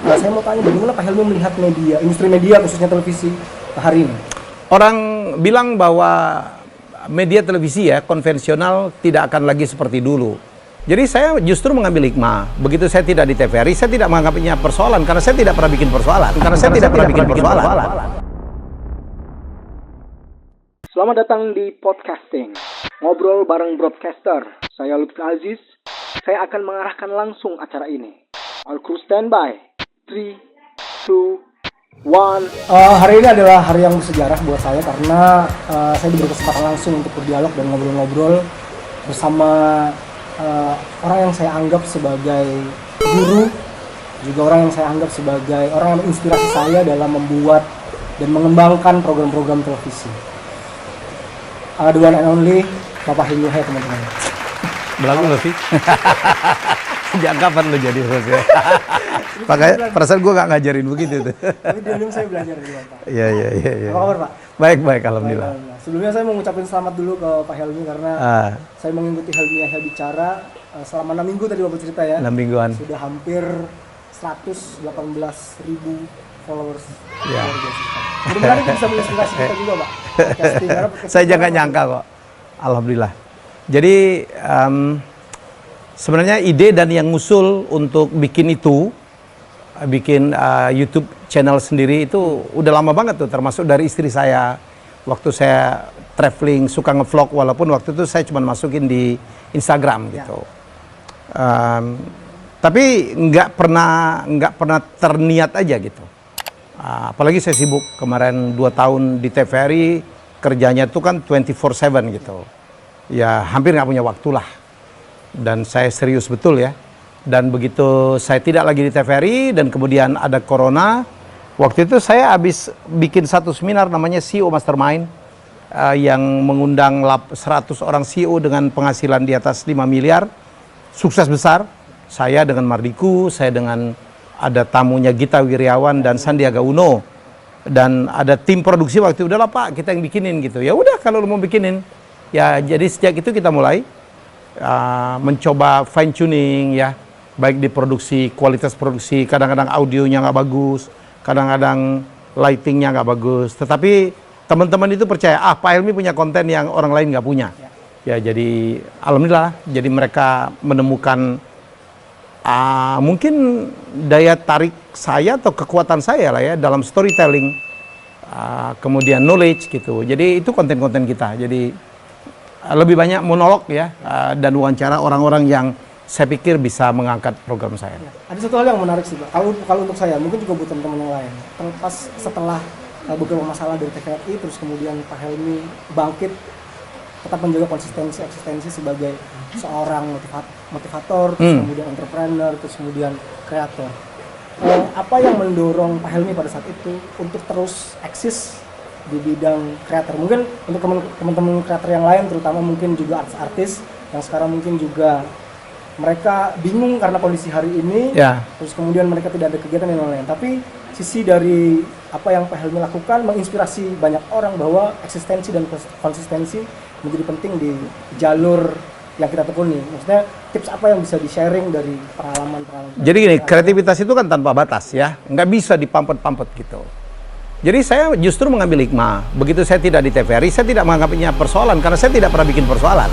Nah, saya mau tanya bagaimana Pak Helmi melihat media, industri media khususnya televisi hari ini? Orang bilang bahwa media televisi ya konvensional tidak akan lagi seperti dulu. Jadi saya justru mengambil hikmah. Begitu saya tidak di TVRI, saya tidak menganggapnya persoalan karena saya tidak pernah bikin persoalan. Selamat datang di podcasting. Ngobrol bareng broadcaster. Saya Lutfi Aziz. Saya akan mengarahkan langsung acara ini. All crew standby. 3, 2, 1. Hari ini adalah hari yang bersejarah buat saya karena saya diberi kesempatan langsung untuk berdialog dan ngobrol-ngobrol bersama orang yang saya anggap sebagai guru, juga orang yang saya anggap sebagai orang yang menginspirasi saya dalam membuat dan mengembangkan program-program televisi. The one and only Bapak Helmi. Hai teman-teman. Belagu loh sih. Sejak kapan lo jadi host ya? Makanya perasaan gue gak ngajarin begitu tuh. Tapi di saya belajar dari Bapak. Iya. Apa kabar Pak? Baik, alhamdulillah. Sebelumnya saya mau ngucapin selamat dulu ke Pak Helmi karena saya mengikuti Helmi Yahya bicara selama 6 minggu tadi Bapak cerita ya. 6 mingguan. Sudah hampir 118.000 followers. Ya. Mudah-mudahan itu bisa menginspirasi kita juga Pak. Saya jangan nyangka kok. Alhamdulillah. Jadi sebenarnya ide dan yang ngusul untuk bikin YouTube channel sendiri itu udah lama banget tuh, termasuk dari istri saya. Waktu saya traveling suka ngevlog, walaupun waktu itu saya cuma masukin di Instagram gitu. Tapi nggak pernah terniat aja gitu. Apalagi saya sibuk kemarin 2 tahun di TVRI, kerjanya itu kan 24/7 gitu. Ya hampir nggak punya waktu lah. Dan saya serius betul ya. Dan begitu saya tidak lagi di TVRI dan kemudian ada corona, waktu itu saya habis bikin satu seminar namanya CEO Mastermind yang mengundang 100 orang CEO dengan penghasilan di atas 5 miliar, sukses besar. Saya dengan Mardiku, saya dengan ada tamunya Gita Wirjawan dan Sandiaga Uno, dan ada tim produksi waktu itu. Udahlah Pak, kita yang bikinin gitu. Ya udah kalau lu mau bikinin. Ya jadi sejak itu kita mulai mencoba fine tuning ya, baik di produksi, kualitas produksi, kadang-kadang audionya nggak bagus, kadang-kadang lightingnya nggak bagus, tetapi teman-teman itu percaya, Pak Helmi punya konten yang orang lain nggak punya. Ya jadi alhamdulillah, jadi mereka menemukan mungkin daya tarik saya atau kekuatan saya lah ya dalam storytelling, kemudian knowledge gitu. Jadi itu konten-konten kita. Jadi lebih banyak monolog ya, dan wawancara orang-orang yang saya pikir bisa mengangkat program saya. Ya, ada satu hal yang menarik sih Pak, kalau untuk saya, mungkin juga buat teman-teman yang lain. Terlepas setelah beberapa masalah dari TVRI, terus kemudian Pak Helmi bangkit, tetap menjaga eksistensi sebagai seorang motivator, terus kemudian entrepreneur, terus kemudian kreator. Apa yang mendorong Pak Helmi pada saat itu untuk terus eksis di bidang kreator? Mungkin untuk teman-teman kreator yang lain, terutama mungkin juga artis-artis yang sekarang mungkin juga mereka bingung karena kondisi hari ini, terus kemudian mereka tidak ada kegiatan yang lain. Tapi sisi dari apa yang Pak Helmi lakukan menginspirasi banyak orang bahwa eksistensi dan konsistensi menjadi penting di jalur yang kita tekuni. Maksudnya tips apa yang bisa di-sharing dari pengalaman. Jadi gini, kreativitas itu kan tanpa batas ya, nggak bisa dipampet-pampet gitu. Jadi saya justru mengambil hikmah. Begitu saya tidak di TVRI, saya tidak menganggapnya persoalan karena saya tidak pernah bikin persoalan.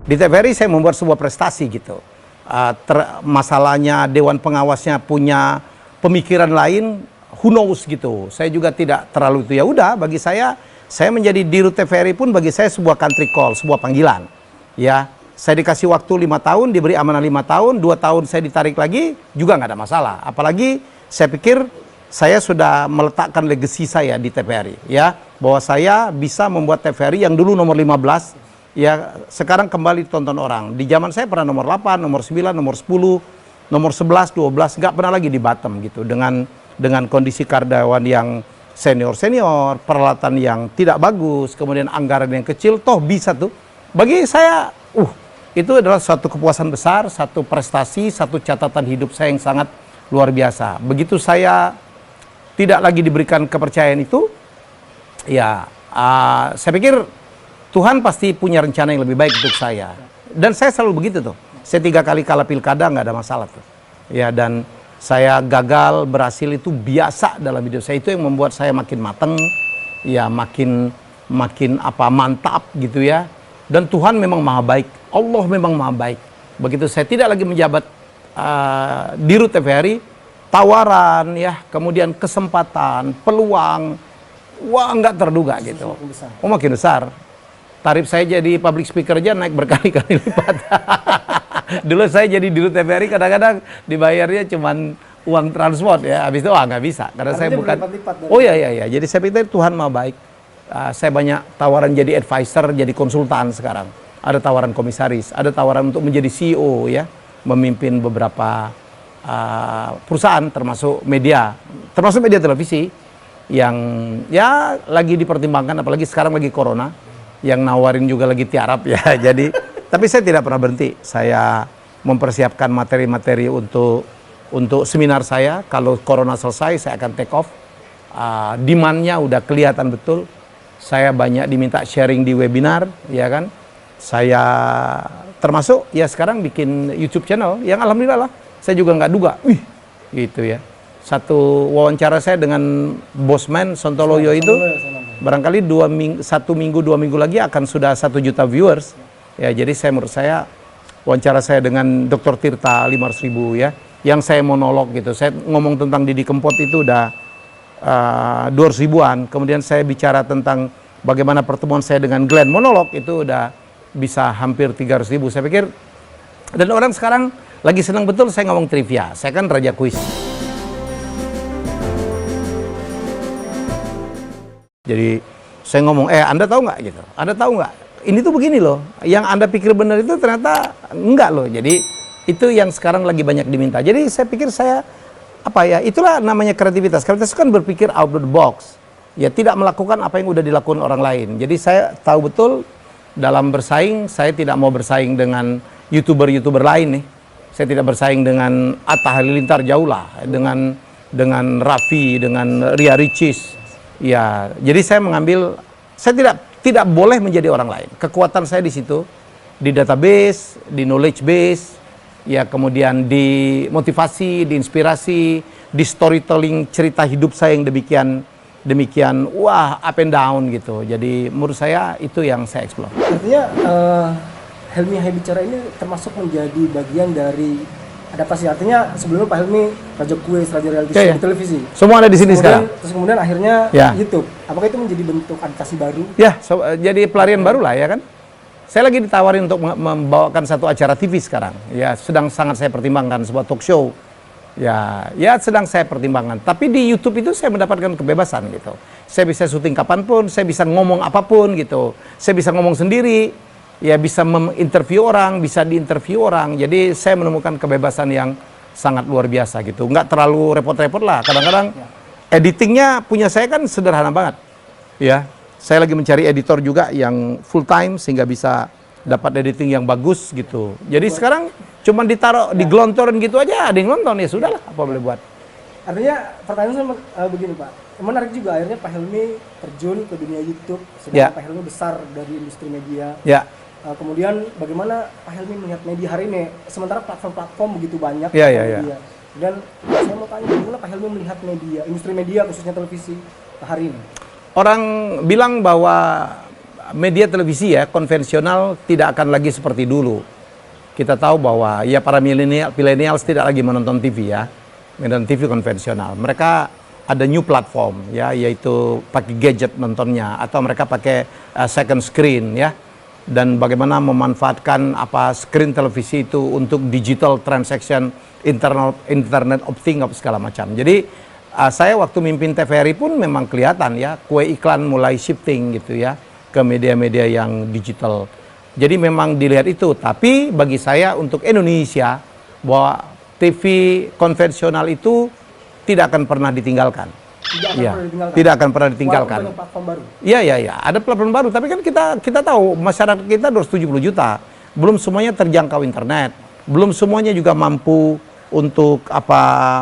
Di TVRI saya membuat sebuah prestasi gitu. Masalahnya Dewan Pengawasnya punya pemikiran lain, who knows gitu. Saya juga tidak terlalu itu. Ya udah, bagi saya menjadi dirut TVRI pun bagi saya sebuah country call, sebuah panggilan. Ya, saya dikasih waktu 5 tahun, diberi amanah 5 tahun, 2 tahun saya ditarik lagi, juga nggak ada masalah. Apalagi saya pikir saya sudah meletakkan legacy saya di TVRI, ya, bahwa saya bisa membuat TVRI yang dulu nomor 15, ya sekarang kembali ditonton orang. Di zaman saya pernah nomor 8, nomor 9, nomor 10, nomor 11, 12, nggak pernah lagi di bottom gitu. Dengan kondisi karyawan yang senior, peralatan yang tidak bagus, kemudian anggaran yang kecil, toh bisa tuh. Bagi saya, itu adalah suatu kepuasan besar, satu prestasi, satu catatan hidup saya yang sangat luar biasa. Begitu saya tidak lagi diberikan kepercayaan itu, ya saya pikir Tuhan pasti punya rencana yang lebih baik untuk saya. Dan saya selalu begitu tuh. Saya 3 kali kalah pilkada nggak ada masalah tuh. Ya, dan saya gagal berhasil itu biasa dalam hidup saya. Itu yang membuat saya makin mateng, ya makin mantap gitu ya. Dan Tuhan memang maha baik, Allah memang maha baik. Begitu saya tidak lagi menjabat di Rut TVRI, tawaran ya, kemudian kesempatan, peluang, wah nggak terduga gitu. Oh makin besar. Tarif saya jadi public speaker aja naik berkali-kali lipat. Dulu saya jadi di Rut TVRI kadang-kadang dibayarnya cuman uang transport ya, habis itu nggak bisa karena saya bukan. Oh ya, jadi saya pikir Tuhan maha baik. Saya banyak tawaran jadi advisor, jadi konsultan sekarang. Ada tawaran komisaris, ada tawaran untuk menjadi CEO ya, memimpin beberapa perusahaan termasuk media televisi yang ya lagi dipertimbangkan, apalagi sekarang lagi corona, yang nawarin juga lagi tiarap ya. Jadi, tapi saya tidak pernah berhenti. Saya mempersiapkan materi-materi untuk seminar saya. Kalau corona selesai, saya akan take off. Demand-nya udah kelihatan betul. Saya banyak diminta sharing di webinar, ya kan. Saya termasuk ya sekarang bikin YouTube channel yang alhamdulillah lah. Saya juga nggak duga, gitu ya. Satu wawancara saya dengan Bosman Sontoloyo itu, barangkali 1 minggu 2 minggu lagi akan sudah 1 juta viewers. Ya, jadi menurut saya wawancara saya dengan Dr. Tirta 500.000 ya, yang saya monolog gitu. Saya ngomong tentang Didi Kempot itu udah 200.000-an. Kemudian saya bicara tentang bagaimana pertemuan saya dengan Glenn, monolog itu udah bisa hampir 300.000. Saya pikir, dan orang sekarang lagi senang betul saya ngomong trivia. Saya kan raja kuis. Jadi saya ngomong, Anda tahu nggak gitu? Anda tahu nggak? Ini tuh begini loh. Yang Anda pikir benar itu ternyata enggak loh. Jadi itu yang sekarang lagi banyak diminta. Jadi saya pikir itulah namanya kreativitas. Kreativitas kan berpikir out of the box. Ya tidak melakukan apa yang udah dilakukan orang lain. Jadi saya tahu betul dalam bersaing, saya tidak mau bersaing dengan YouTuber lain nih. Saya tidak bersaing dengan Atta Halilintar, jauh lah. Dengan Raffi, dengan Ria Ricis. Ya, jadi saya tidak boleh menjadi orang lain. Kekuatan saya di situ, di database, di knowledge base, ya kemudian di motivasi, di inspirasi, di storytelling cerita hidup saya yang demikian wah up and down gitu. Jadi menurut saya itu yang saya explore. Artinya Helmi Hai Bicara ini termasuk menjadi bagian dari adaptasi. Artinya sebelumnya Pak Helmi raja kuis, raja reality show di televisi. Semua ada di sini sekarang. Terus kemudian akhirnya YouTube. Apakah itu menjadi bentuk adaptasi baru? Ya, jadi pelarian baru lah ya kan. Saya lagi ditawarin untuk membawakan satu acara TV sekarang. Ya, sedang sangat saya pertimbangkan sebuah talk show. Ya sedang saya pertimbangkan. Tapi di YouTube itu saya mendapatkan kebebasan gitu. Saya bisa syuting kapanpun, saya bisa ngomong apapun gitu. Saya bisa ngomong sendiri, ya bisa menginterview orang, bisa diinterview orang. Jadi saya menemukan kebebasan yang sangat luar biasa gitu. Nggak terlalu repot-repot lah. Kadang-kadang editingnya punya saya kan sederhana banget. Ya, saya lagi mencari editor juga yang full time sehingga bisa dapat editing yang bagus gitu. Jadi sekarang cuma ditaruh digelontorin gitu aja, ada yang nonton ya sudahlah, apa boleh buat. Artinya pertanyaan saya begini Pak, menarik juga akhirnya Pak Helmi terjun ke dunia YouTube, sedangkan Pak Helmi besar dari industri media. Kemudian bagaimana Pak Helmi melihat media hari ini, sementara platform-platform begitu banyak. Media. Dan saya mau tanya, bagaimana Pak Helmi melihat media, industri media khususnya televisi hari ini? Orang bilang bahwa media televisi ya konvensional tidak akan lagi seperti dulu. Kita tahu bahwa ya para milenial tidak lagi menonton TV ya, menonton TV konvensional. Mereka ada new platform ya, yaitu pakai gadget nontonnya atau mereka pakai second screen ya. Dan bagaimana memanfaatkan screen televisi itu untuk digital transaction, internet of things segala macam. Jadi saya waktu mimpin TVRI pun memang kelihatan ya, kue iklan mulai shifting gitu ya ke media-media yang digital. Jadi memang dilihat itu, tapi bagi saya untuk Indonesia bahwa TV konvensional itu tidak akan pernah ditinggalkan. Tidak akan pernah ditinggalkan. Iya, ada platform baru, tapi kan kita tahu masyarakat kita 270 juta, belum semuanya terjangkau internet, belum semuanya juga mampu untuk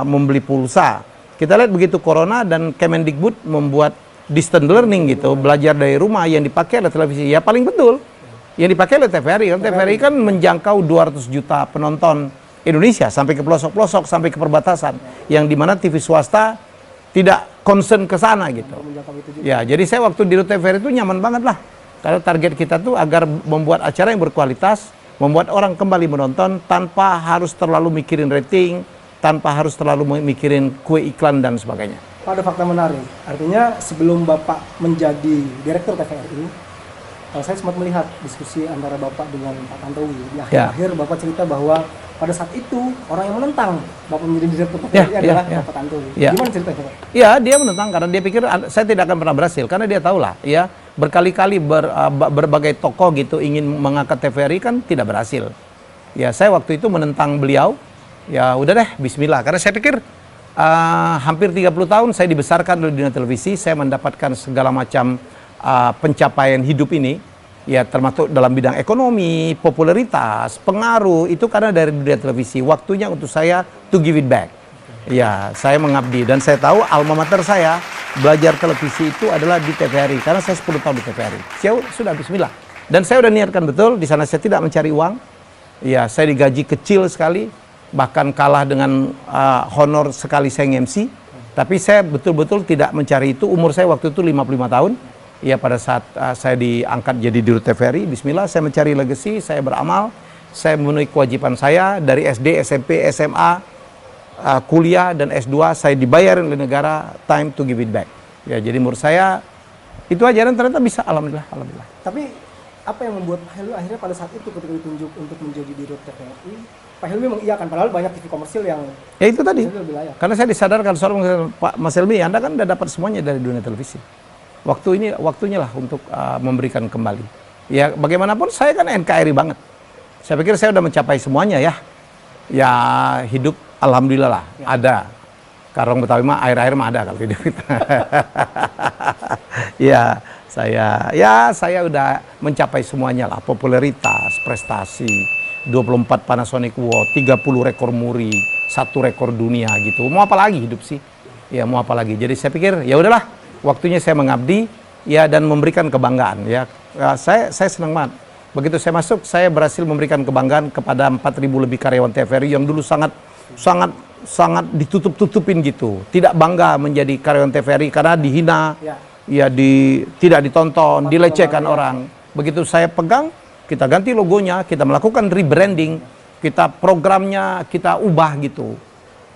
membeli pulsa. Kita lihat begitu corona dan Kemendikbud membuat distance learning gitu, belajar dari rumah yang dipakai adalah televisi. Ya paling betul. yang dipakai oleh TVRI. Kan TVRI kan menjangkau 200 juta penonton Indonesia sampai ke pelosok-pelosok, sampai ke perbatasan, yang dimana TV swasta tidak concern ke sana gitu. Ya, jadi saya waktu di TVRI itu nyaman banget lah. Karena target kita tuh agar membuat acara yang berkualitas, membuat orang kembali menonton tanpa harus terlalu mikirin rating, tanpa harus terlalu mikirin kue iklan dan sebagainya. Ada fakta menarik, artinya sebelum Bapak menjadi Direktur TVRI, saya sempat melihat diskusi antara Bapak dengan Pak Tantowi. Di akhir-akhir Bapak cerita bahwa pada saat itu orang yang menentang Bapak menjadi Direktur TVRI adalah Bapak Tantowi. Gimana ceritanya Pak? Ya, dia menentang karena dia pikir saya tidak akan pernah berhasil. Karena dia tahu lah, ya berkali-kali berbagai tokoh gitu ingin mengangkat TVRI kan tidak berhasil. Ya, saya waktu itu menentang beliau. Ya udah deh, bismillah. Karena saya pikir hampir 30 tahun saya dibesarkan di dunia televisi, saya mendapatkan segala macam pencapaian hidup ini, ya termasuk dalam bidang ekonomi, popularitas, pengaruh, itu karena dari dunia televisi. Waktunya untuk saya to give it back. Ya, saya mengabdi dan saya tahu alma mater saya belajar televisi itu adalah di TVRI karena saya 10 tahun di TVRI. Saya sudah bismillah. Dan saya udah niatkan betul di sana saya tidak mencari uang. Ya, saya digaji kecil sekali, bahkan kalah dengan honor sekali saya MC. Tapi saya betul-betul tidak mencari itu. Umur saya waktu itu 55 tahun. Ya, pada saat saya diangkat jadi dirut TVRI, bismillah saya mencari legacy, saya beramal, saya memenuhi kewajiban saya dari SD, SMP, SMA, kuliah dan S2 saya dibayarin oleh negara, time to give it back. Ya, jadi menurut saya itu aja dan ternyata bisa, alhamdulillah, alhamdulillah. Tapi apa yang membuat Pak Helmi akhirnya pada saat itu ketika ditunjuk untuk menjadi dirut TVRI, Pak Helmi mengiyakan padahal banyak TV komersil yang ya itu tadi. Karena saya disadarkan seorang Pak Mas Helmi, Anda kan udah dapat semuanya dari dunia televisi. Waktunya lah untuk memberikan kembali. Ya bagaimanapun saya kan NKRI banget. Saya pikir saya udah mencapai semuanya ya. Ya hidup alhamdulillah lah ya. Ada. Karong Betawi mah air-air mah ada kalau hidup kita. Ya saya udah mencapai semuanya lah, popularitas, prestasi, 24 Panasonic Award, 30 rekor muri, 1 rekor dunia gitu. Mau apa lagi hidup sih? Ya mau apa lagi. Jadi saya pikir ya udahlah, waktunya saya mengabdi ya dan memberikan kebanggaan ya. Saya senang banget. Begitu saya masuk, saya berhasil memberikan kebanggaan kepada 4.000 lebih karyawan TVRI yang dulu sangat ditutup-tutupin gitu. Tidak bangga menjadi karyawan TVRI karena dihina. Ya tidak ditonton, dilecehkan orang. Begitu saya pegang, kita ganti logonya, kita melakukan rebranding, kita programnya kita ubah gitu,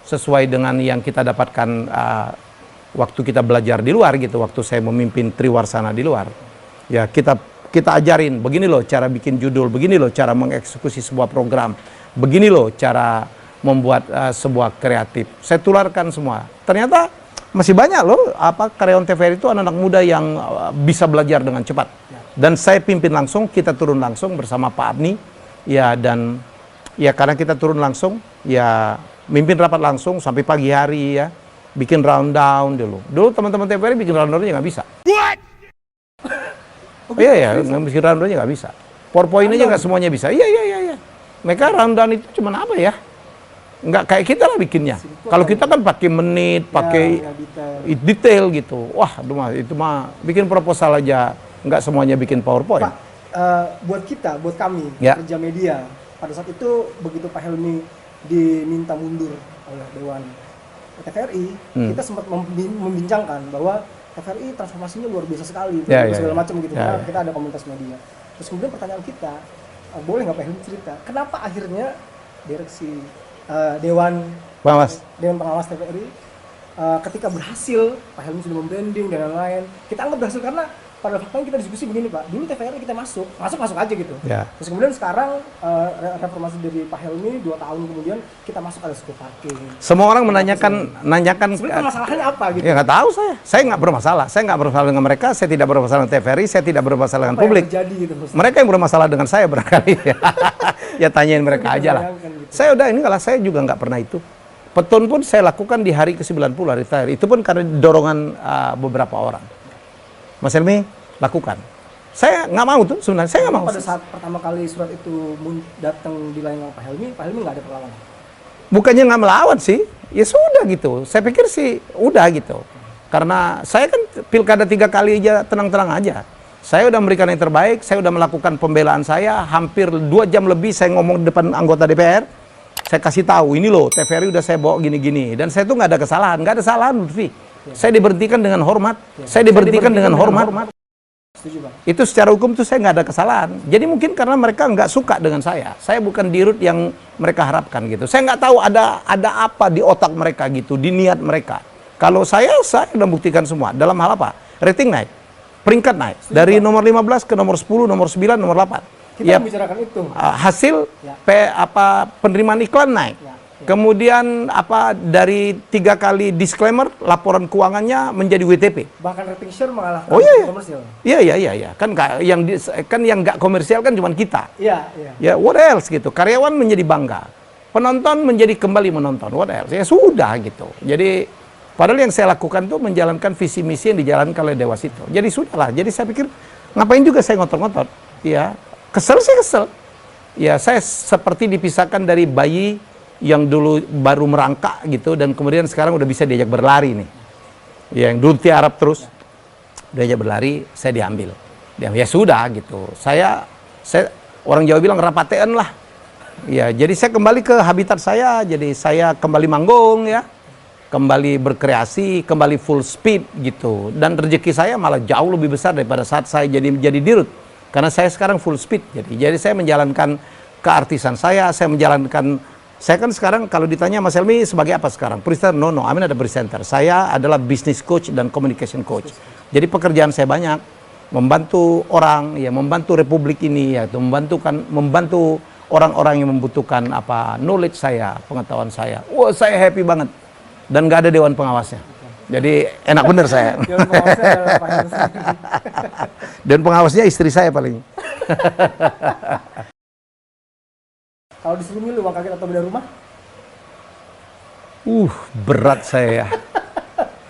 sesuai dengan yang kita dapatkan waktu kita belajar di luar gitu, waktu saya memimpin Triwarsana di luar. Ya kita ajarin, begini loh cara bikin judul, begini loh cara mengeksekusi sebuah program, begini loh cara membuat sebuah kreatif. Saya tularkan semua. Ternyata masih banyak loh karyawan TVRI itu anak-anak muda yang bisa belajar dengan cepat. Dan saya pimpin langsung, kita turun langsung bersama Pak Abni. Ya dan ya karena kita turun langsung, ya mimpin rapat langsung sampai pagi hari ya. Bikin rundown dulu. Dulu teman-teman TVRI bikin rundownnya nggak bisa. What? Iya, bikin rundownnya nggak bisa. PowerPoint aja nggak semuanya bisa. Iya. Mereka rundown itu cuma apa ya? Nggak kayak kita lah bikinnya. Kalau kita kan pakai menit, pakai detail gitu. Wah, itu mah bikin proposal aja, nggak semuanya bikin PowerPoint. Pak, buat kami, kerja media, pada saat itu begitu Pak Helmi diminta mundur oleh Dewan TVRI, kita sempat membincangkan bahwa TVRI transformasinya luar biasa sekali, segala macam gitu. Karena kita ada komunitas media. Terus kemudian pertanyaan kita, boleh nggak Pak Helmi cerita, kenapa akhirnya direksi Dewan Pengawas TVRI ketika berhasil, Pak Helmi sudah membranding dan lain-lain, kita anggap berhasil karena pada faktanya kita diskusi begini Pak, dulu TVRI kita masuk aja gitu. Terus kemudian sekarang reformasi dari Pak Helmi 2 tahun kemudian kita masuk ada suku parking. Semua orang menanyakan sebenarnya masalahnya apa gitu? Ya nggak tahu saya nggak bermasalah. Saya nggak bermasalah dengan mereka, saya tidak bermasalah dengan TVRI, saya tidak bermasalah dengan publik. Gitu, mereka yang bermasalah dengan saya barangkali. Ya tanyain mereka aja lah. Gitu. Saya udah ini kalau saya juga nggak pernah itu. Petun pun saya lakukan di hari ke-90 hari terakhir. Itu pun karena dorongan beberapa orang. Mas Helmi, lakukan. Saya nggak mau tuh sebenarnya, saya nggak mau. Pada saat pertama kali surat itu datang di layang Pak Helmi nggak ada perlawanan? Bukannya nggak melawan sih, ya sudah gitu. Saya pikir sih udah gitu. Karena saya kan pilkada 3 kali aja tenang-tenang aja. Saya udah memberikan yang terbaik, saya udah melakukan pembelaan saya, hampir 2 jam lebih saya ngomong di depan anggota DPR. Saya kasih tahu, ini loh, TVRI udah saya bawa gini-gini. Dan saya tuh nggak ada kesalahan, Lutfi. Saya diberhentikan dengan hormat, saya diberhentikan dengan hormat. Setuju, Bang. Itu secara hukum tuh saya nggak ada kesalahan. Jadi mungkin karena mereka nggak suka dengan saya bukan dirut yang mereka harapkan gitu. Saya nggak tahu ada apa di otak mereka gitu, di niat mereka. Kalau saya udah buktikan semua. Dalam hal apa? Rating naik, peringkat naik. Dari nomor 15 ke nomor 10, nomor 9, nomor 8. Kita membicarakan itu. Hasil penerimaan iklan naik. Kemudian dari 3 kali disclaimer, laporan keuangannya menjadi WTP. Bahkan rating share mengalahkan komersial. Iya. Kan yang nggak komersial kan cuma kita. Iya. Ya, what else gitu. Karyawan menjadi bangga. Penonton menjadi kembali menonton. What else? Ya sudah gitu. Jadi padahal yang saya lakukan tuh menjalankan visi misi yang dijalankan oleh Dewas itu. Jadi sudahlah. Jadi saya pikir ngapain juga saya ngotot-ngotot. Ya, kesel. Ya, saya seperti dipisahkan dari bayi yang dulu baru merangkak gitu dan kemudian sekarang udah bisa diajak berlari nih. Ya, yang dulu tiarap terus diajak berlari, saya diambil. Ya sudah gitu. Saya orang Jawa bilang rapatean lah. Ya, jadi saya kembali ke habitat saya. Jadi saya kembali manggung ya. Kembali berkreasi, kembali full speed gitu. Dan rezeki saya malah jauh lebih besar daripada saat saya jadi dirut. Karena saya sekarang full speed. Jadi saya menjalankan keartisan saya menjalankan. Saya kan sekarang kalau ditanya Mas Helmi sebagai apa sekarang? Presenter? No, Amin ada presenter. Saya adalah business coach dan communication coach. Jadi pekerjaan saya banyak membantu orang, ya membantu Republik ini, yaitu membantu orang-orang yang membutuhkan knowledge saya, pengetahuan saya. Wah, saya happy banget. Dan nggak ada dewan pengawasnya. Jadi enak bener saya. Dewan pengawasnya adalah Pak Henry. Dan pengawasnya istri saya paling. Kalau disuruh milih uang kaget atau beda rumah? Berat saya.